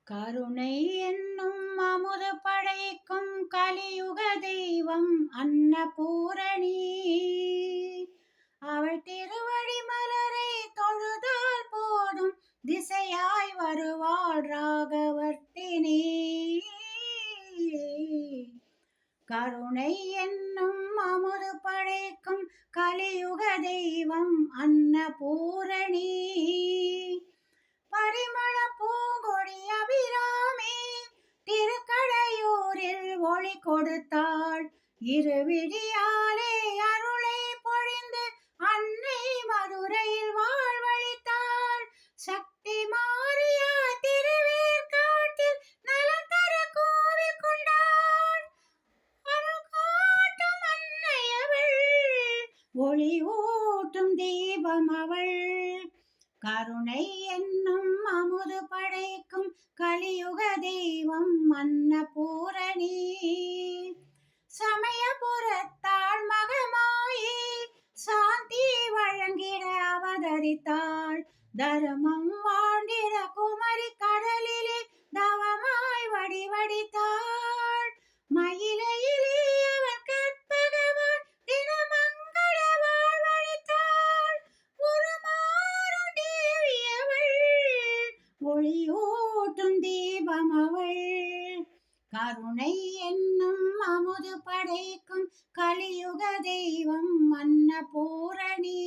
கருணை என்னும் அமுது படைக்கும் கலியுக தெய்வம் அன்னபூரணி. அவள் திருவடி மலரை தொழுதால் போதும் திசையாய் வருவாள் ராகவர்த்தினி. கருணை என்னும் அமுது படைக்கும் கலியுக தெய்வம் அன்னபூரணி. பரிமள பூங்கொடி அபிராமி திருக்கடையூரில் ஒளி கொடுத்தாள். இருவிழியாலே அருளை பொழிந்து அன்னை மதுரையில் வாழ்வழித்தாள். சக்தி மாரியா திருவேற்காட்டில் நலம் தர கோவில் கொண்டாள். அருள் காட்டும் அன்னையவள், ஒளி ஊட்டும் தீபம் அவள். கருணை என்னும் அமுது படைக்கும் கலியுக தெய்வம் அன்னபூரணி. சமயபுரத்தாள் மகமாயி சாந்தி வழங்கிட அவதரித்தாள். தர்மம் வாழ்ந்திட குமரி கடலிலே தவமாய் வடிவடித்தாள். மயிலையிலே அவள் கற்பகவாள் தினமங்கள வாழ்வழித்தாள். உருமாறும் தேவியவள், ஒளியூட்டும் தீபம் அவள். கருணை என்னும் அமுது படைக்கும் கலியுக தெய்வம் அன்னபூரணி.